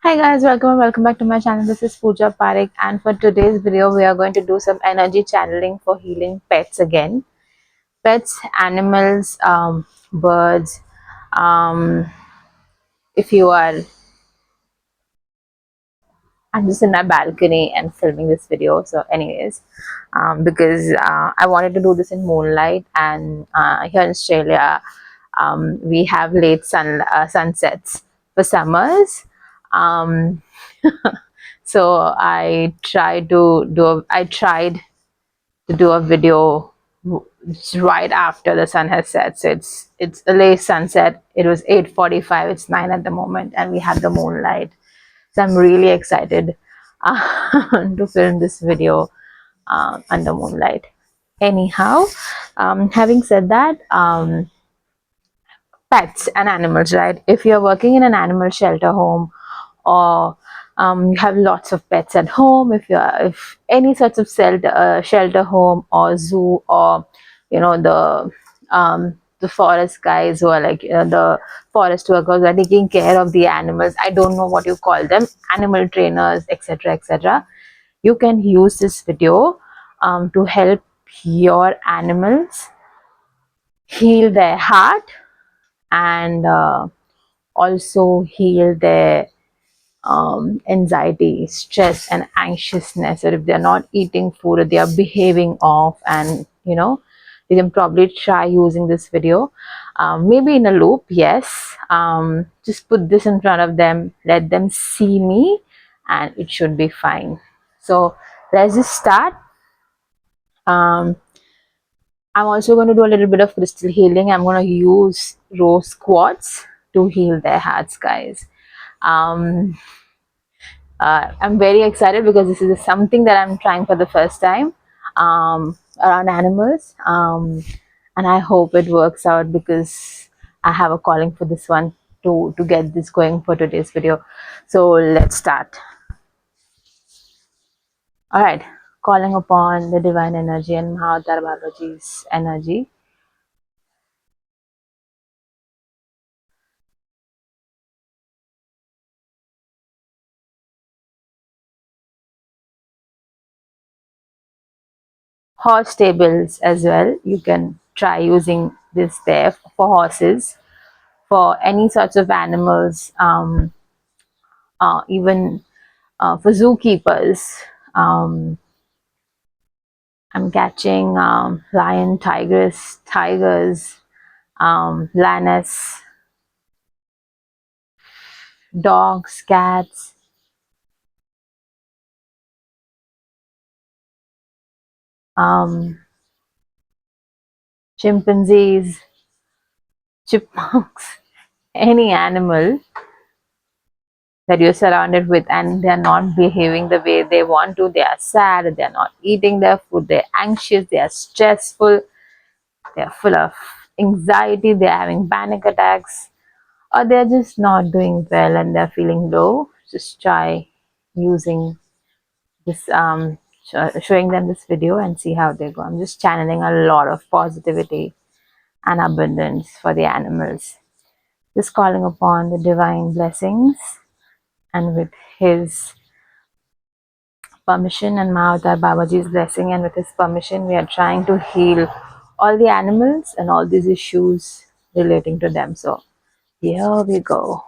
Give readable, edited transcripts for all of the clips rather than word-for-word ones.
Hi guys, welcome back to my channel. This is Pooja Parekh, and for today's video we are going to do some energy channeling for healing pets again. Pets, animals, birds. Um, if you are, I'm just in my balcony and filming this video. So, anyways, because I wanted to do this in moonlight, and here in Australia, we have late sunsets for summers. Um, so I tried to do a video right after the sun has set. So it's a late sunset. It was 8:45. It's 9 at the moment, and we have the moonlight. So I'm really excited to film this video under moonlight. Anyhow, having said that, pets and animals, right? If you're working in an animal shelter home, or you have lots of pets at home, if any sorts of shelter home or zoo, or the forest guys who are like the forest workers who are taking care of the animals, I don't know what you call them, animal trainers, etc., etc., you can use this video to help your animals heal their heart, and also heal their anxiety, stress, and anxiousness. Or if they're not eating food, or they are behaving off, and you can probably try using this video, maybe in a loop. Yes, just put this in front of them, let them see me, and it should be fine. So let's just start. um, I'm also going to do a little bit of crystal healing. I'm going to use rose quartz to heal their hearts, guys. um, I'm very excited because this is something that I'm trying for the first time around animals, and I hope it works out, because I have a calling for this one to get this going for today's video. So let's start. All right, calling upon the divine energy and Mahavatar Babaji's energy. Horse stables as well, you can try using this there for horses, for any sorts of animals, even for zookeepers. I'm catching lion, tigers, lioness, dogs, cats, um, chimpanzees, chipmunks, any animal that you're surrounded with, and they're not behaving the way they want to. They are sad, they're not eating their food, they're anxious, they are stressful, they're full of anxiety, they're having panic attacks, or they're just not doing well and they're feeling low. Just try using this, showing them this video, and see how they go. I'm just channeling a lot of positivity and abundance for the animals, just calling upon the divine blessings, and with his permission and Mahavatar Babaji's blessing, and with his permission, we are trying to heal all the animals and all these issues relating to them. So here we go.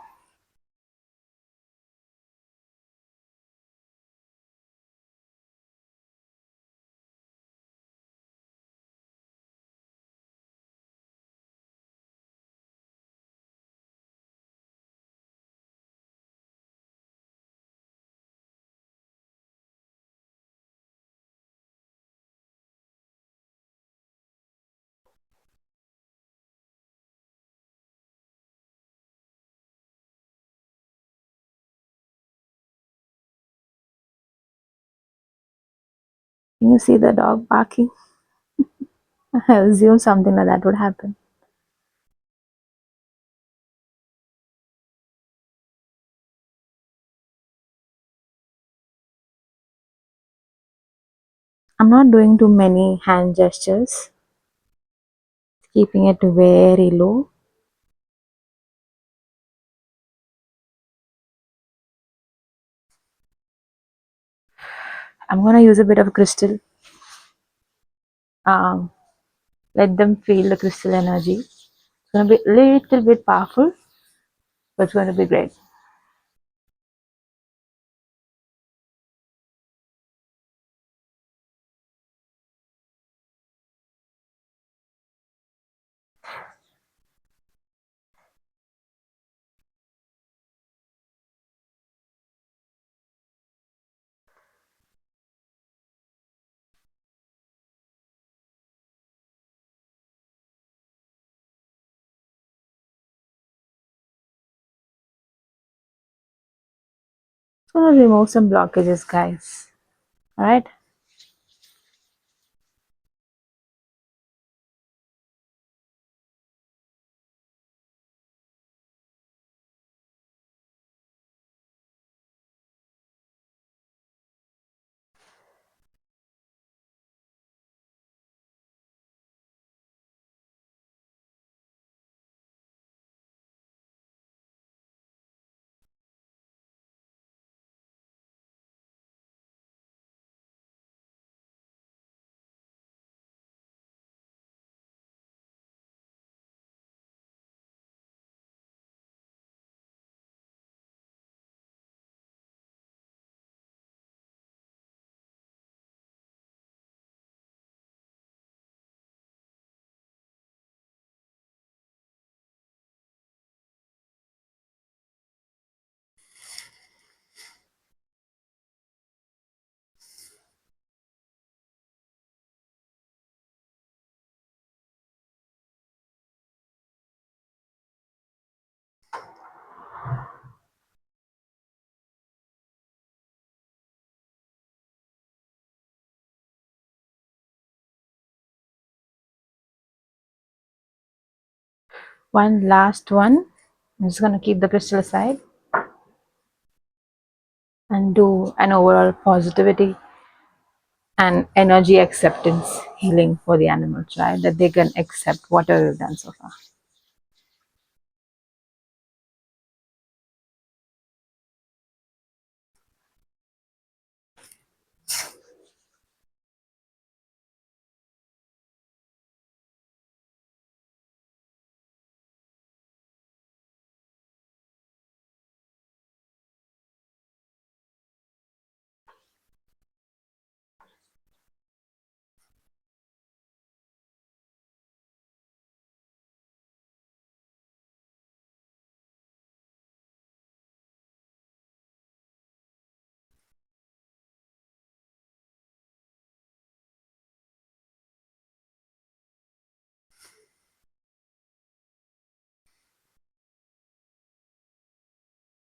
Can you see the dog barking? I assume something like that would happen. I'm not doing too many hand gestures, keeping it very low. I'm going to use a bit of crystal. Um, let them feel the crystal energy. It's going to be a little bit powerful, but it's going to be great. It's going to remove some blockages, guys. All right. One last one. I'm just going to keep the crystal aside and do an overall positivity and energy acceptance healing for the animals, right? That they can accept whatever we've done so far.